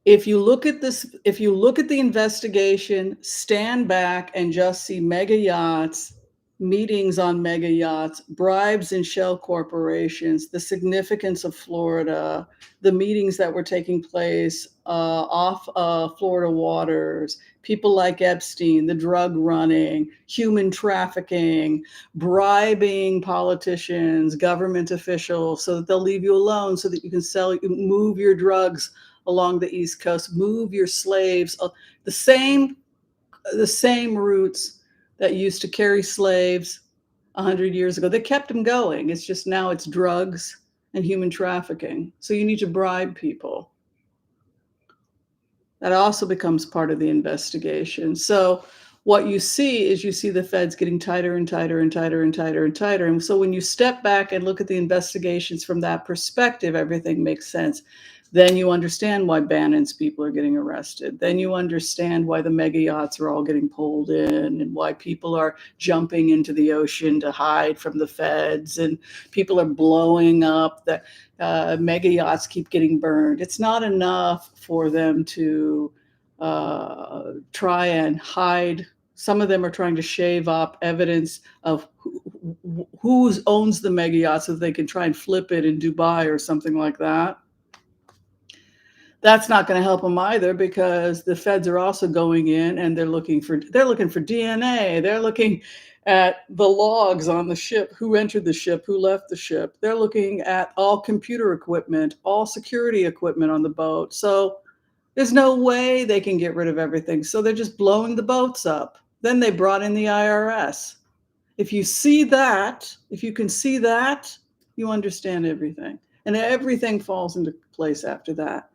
if you look at the investigation, stand back and just see mega yachts, meetings on mega yachts, bribes in shell corporations, the significance of Florida, the meetings that were taking place off Florida waters, people like Epstein, the drug running, human trafficking, bribing politicians, government officials so that they'll leave you alone so that you can move your drugs along the East Coast, move your slaves, the same routes that used to carry slaves 100 years ago. They kept them going. It's just now it's drugs and human trafficking. So you need to bribe people. That also becomes part of the investigation. So what you see is the feds getting tighter and tighter and tighter and tighter and tighter. And so when you step back and look at the investigations from that perspective, everything makes sense. Then you understand why Bannon's people are getting arrested. Then you understand why the mega yachts are all getting pulled in and why people are jumping into the ocean to hide from the feds and people are blowing up. The mega yachts keep getting burned. It's not enough for them to try and hide. Some of them are trying to shave up evidence of who owns the mega yacht so they can try and flip it in Dubai or something like that. That's not going to help them either because the feds are also going in and they're looking for DNA. They're looking at the logs on the ship, who entered the ship, who left the ship. They're looking at all computer equipment, all security equipment on the boat. So there's no way they can get rid of everything. So they're just blowing the boats up. Then they brought in the IRS. If you can see that, you understand everything. And everything falls into place after that.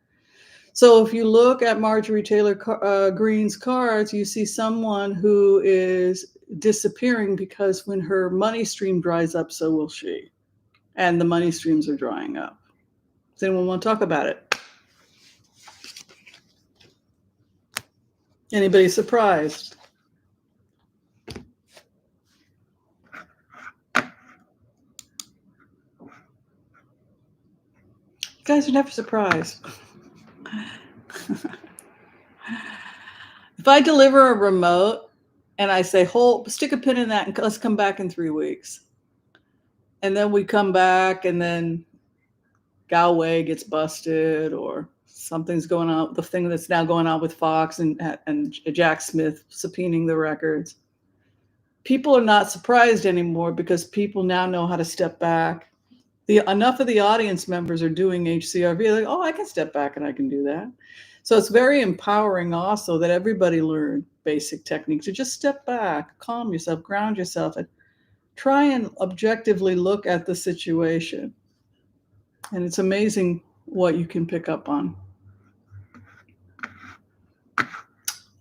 So if you look at Marjorie Taylor Greene's cards, you see someone who is disappearing because when her money stream dries up, so will she. And the money streams are drying up. Does anyone want to talk about it? Anybody surprised? You guys are never surprised. If I deliver a remote and I say, stick a pin in that and let's come back in 3 weeks. And then we come back and then Gao Wei gets busted or something's going on, the thing that's now going on with Foxx and Jack Smith subpoenaing the records. People are not surprised anymore because people now know how to step back. enough of the audience members are doing HCRV, like, oh, I can step back and I can do that. So it's very empowering also that everybody learn basic techniques to just step back, calm yourself, ground yourself, and try and objectively look at the situation. And it's amazing what you can pick up on.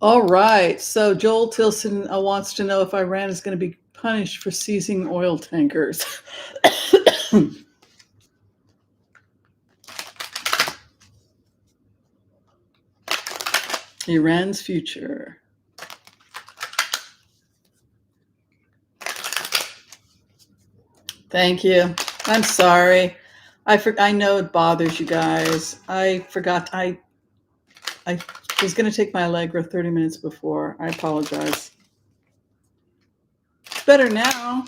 All right. So Joel Tilson wants to know if Iran is going to be punished for seizing oil tankers. Iran's future. Thank you. I'm sorry. I know it bothers you guys. I forgot. I was going to take my Allegra 30 minutes before. I apologize. It's better now.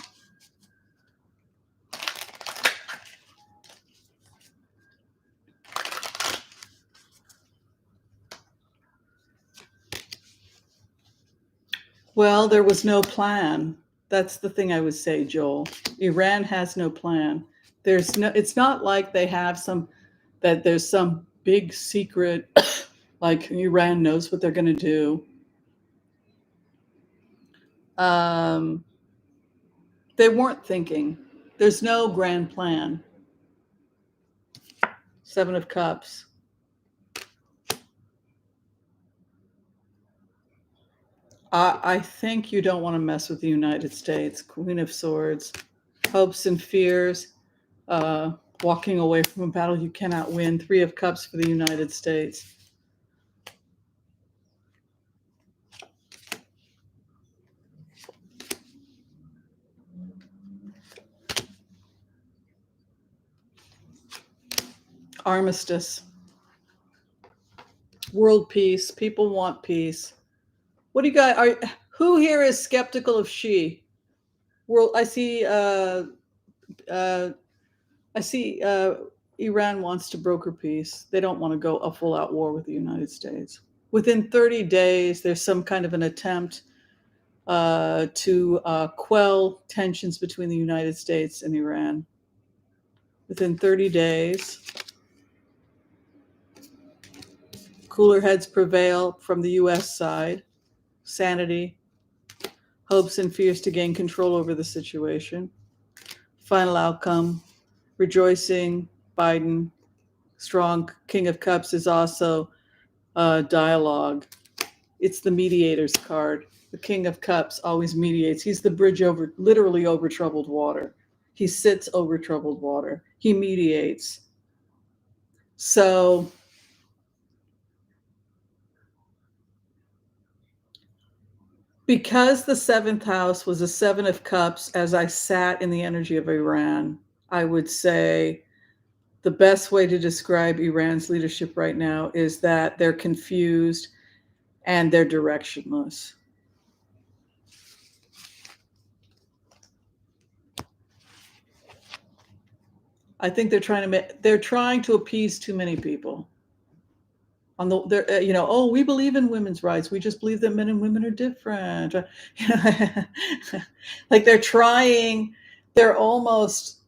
Well, there was no plan. That's the thing I would say, Joel. Iran has no plan. It's not like they have there's some big secret, like Iran knows what they're going to do. They weren't thinking. There's no grand plan. Seven of Cups. I think you don't want to mess with the United States. Queen of Swords. Hopes and fears. Walking away from a battle you cannot win. Three of Cups for the United States. Armistice. World peace. People want peace. What do you guys who here is skeptical of Xi? I see Iran wants to broker peace. They don't want to go a full-out war with the United States. Within 30 days, there's some kind of an attempt to quell tensions between the United States and Iran. Within 30 days, cooler heads prevail from the U.S. side. Sanity, hopes and fears to gain control over the situation. Final outcome, rejoicing, Biden. Strong King of Cups is also dialogue. It's the mediator's card. The King of Cups always mediates. He's the bridge literally over troubled water. He sits over troubled water. He mediates. So because the seventh house was a Seven of Cups, as I sat in the energy of Iran, I would say the best way to describe Iran's leadership right now is that they're confused and they're directionless. I think they're trying to appease too many people. We believe in women's rights. We just believe that men and women are different. Like they're almost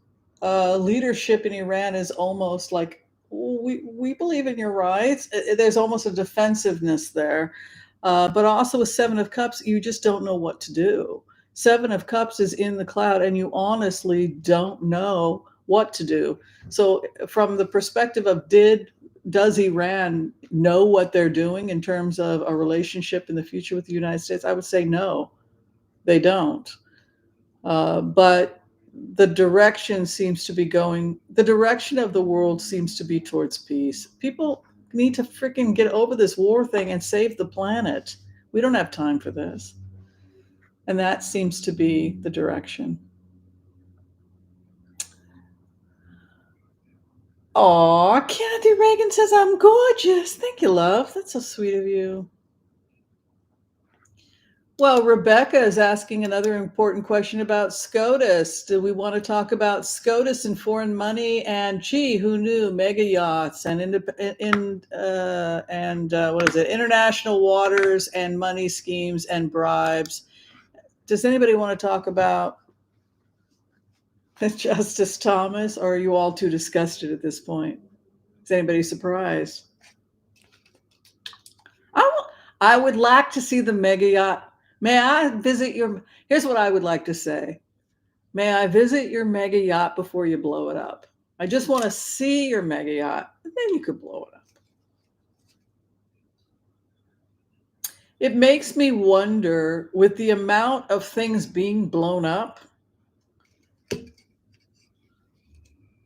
leadership in Iran is almost like, we believe in your rights. There's almost a defensiveness there. But also with Seven of Cups, you just don't know what to do. Seven of Cups is in the cloud and you honestly don't know what to do. So from the perspective of does Iran know what they're doing in terms of a relationship in the future with the United States? I would say no, they don't. But the direction of the world seems to be towards peace. People need to freaking get over this war thing and save the planet. We don't have time for this. And that seems to be the direction. Aw, Kennedy Reagan says I'm gorgeous. Thank you, love. That's so sweet of you. Well, Rebecca is asking another important question about SCOTUS. Do we want to talk about SCOTUS and foreign money and who knew, mega yachts and international waters and money schemes and bribes? Does anybody want to talk about Justice Thomas, or are you all too disgusted at this point? Is anybody surprised? I would like to see the mega yacht. May I visit your? Here's what I would like to say. May I visit your mega yacht before you blow it up? I just want to see your mega yacht, and then you could blow it up. It makes me wonder, with the amount of things being blown up,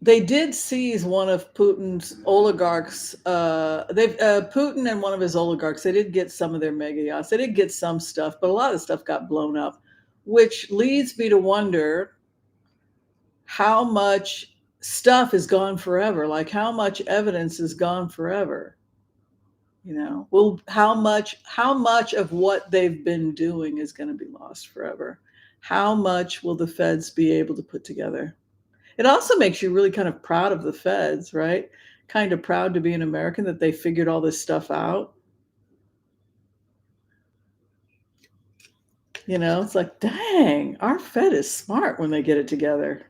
they did seize one of Putin's oligarchs. Putin and one of his oligarchs. They did get some of their mega yachts. They did get some stuff, but a lot of stuff got blown up, which leads me to wonder how much stuff is gone forever. Like how much evidence is gone forever. Well, how much of what they've been doing is going to be lost forever? How much will the feds be able to put together? It also makes you really kind of proud of the feds, right? Kind of proud to be an American that they figured all this stuff out. It's like, dang, our Fed is smart when they get it together.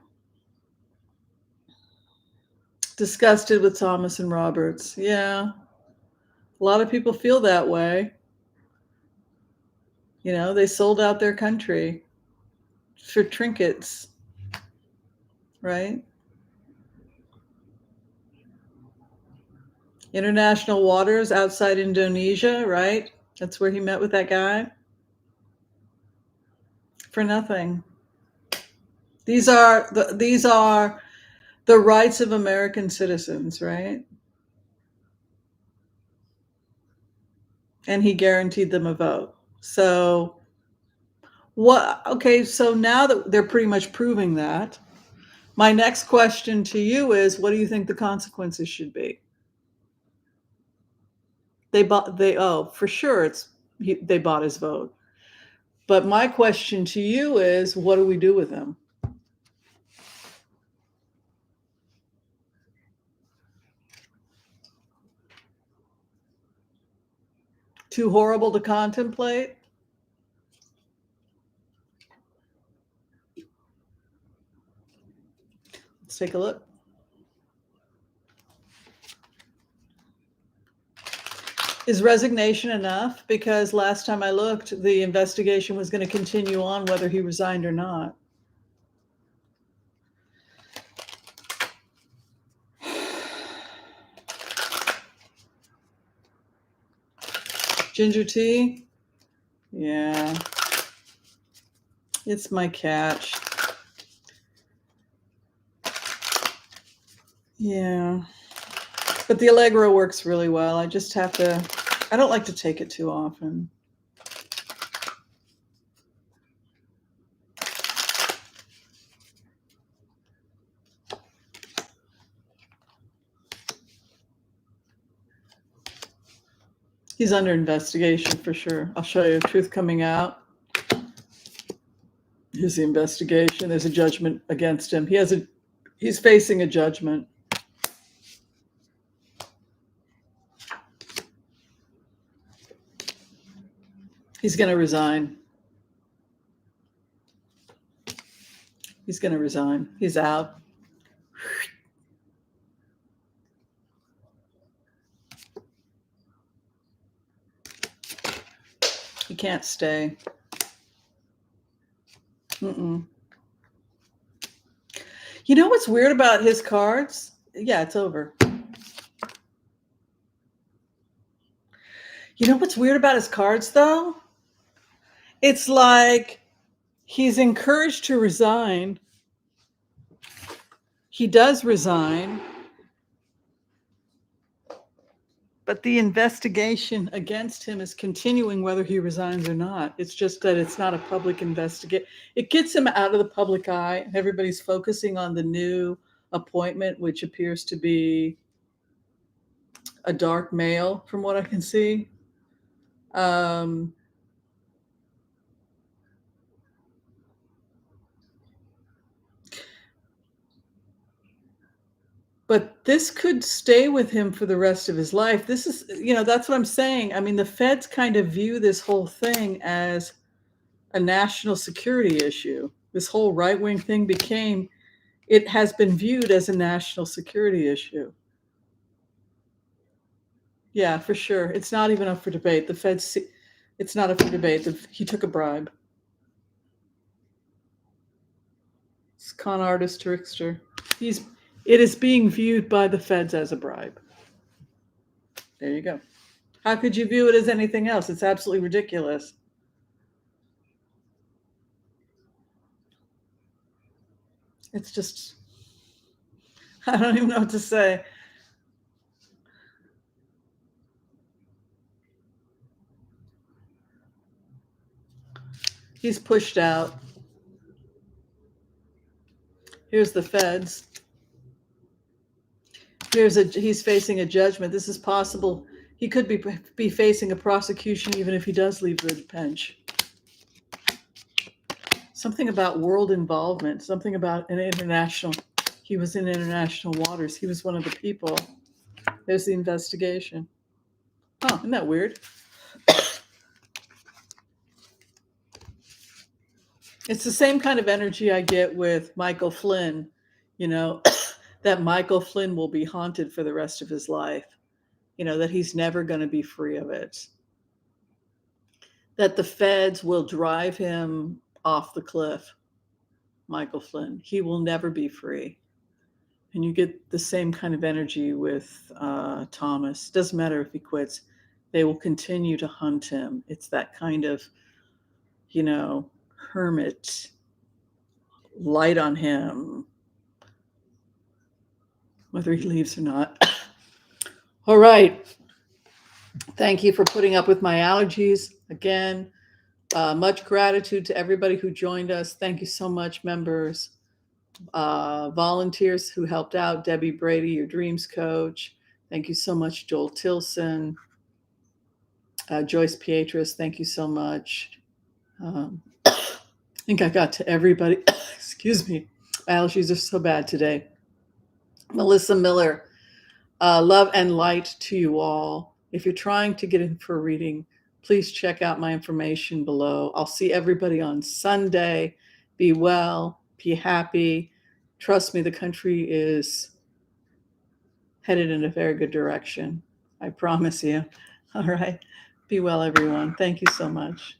Disgusted with Thomas and Roberts. Yeah. A lot of people feel that way. They sold out their country for trinkets, right? International waters outside Indonesia, right? That's where he met with that guy. For nothing. These are the rights of American citizens, right? And he guaranteed them a vote. So so now that they're pretty much proving that, my next question to you is, what do you think the consequences should be? For sure they bought his vote. But my question to you is, what do we do with him? Too horrible to contemplate? Let's take a look. Is resignation enough? Because last time I looked, the investigation was going to continue on whether he resigned or not. Ginger tea? Yeah. It's my catch. Yeah. But the Allegro works really well. I don't like to take it too often. He's under investigation for sure. I'll show you truth coming out. Here's the investigation. There's a judgment against him. He's facing a judgment. He's going to resign. He's going to resign. He's out. He can't stay. You know what's weird about his cards? Yeah, it's over. You know what's weird about his cards, though? It's like he's encouraged to resign. He does resign. But the investigation against him is continuing whether he resigns or not. It's just that it's not a public investigation. It gets him out of the public eye. Everybody's focusing on the new appointment, which appears to be a dark male, from what I can see. But this could stay with him for the rest of his life. This is, that's what I'm saying. I mean, the feds kind of view this whole thing as a national security issue. This whole right-wing thing became, it has been viewed as a national security issue. Yeah, for sure. It's not even up for debate. The feds, it's not up for debate. He took a bribe. It's con artist, trickster. It is being viewed by the feds as a bribe. There you go. How could you view it as anything else? It's absolutely ridiculous. It's just, I don't even know what to say. He's pushed out. Here's the feds. He's facing a judgment. This is possible. He could be facing a prosecution even if he does leave the bench. Something about world involvement, something about he was in international waters. He was one of the people. There's the investigation. Oh, isn't that weird? It's the same kind of energy I get with Michael Flynn, that Michael Flynn will be haunted for the rest of his life, that he's never going to be free of it, that the feds will drive him off the cliff. Michael Flynn, he will never be free. And you get the same kind of energy with Thomas. Doesn't matter if he quits, they will continue to hunt him. It's that kind of, hermit light on him, whether he leaves or not. All right. Thank you for putting up with my allergies. Again, much gratitude to everybody who joined us. Thank you so much, members, volunteers who helped out. Debbie Brady, your dreams coach. Thank you so much, Joel Tilson. Joyce Pietras, thank you so much. I think I got to everybody. Excuse me. Allergies are so bad today. Melissa Miller, love and light to you all. If you're trying to get in for a reading, please check out my information below. I'll see everybody on Sunday. Be well, be happy. Trust me, the country is headed in a very good direction. I promise you. All right. Be well, everyone. Thank you so much.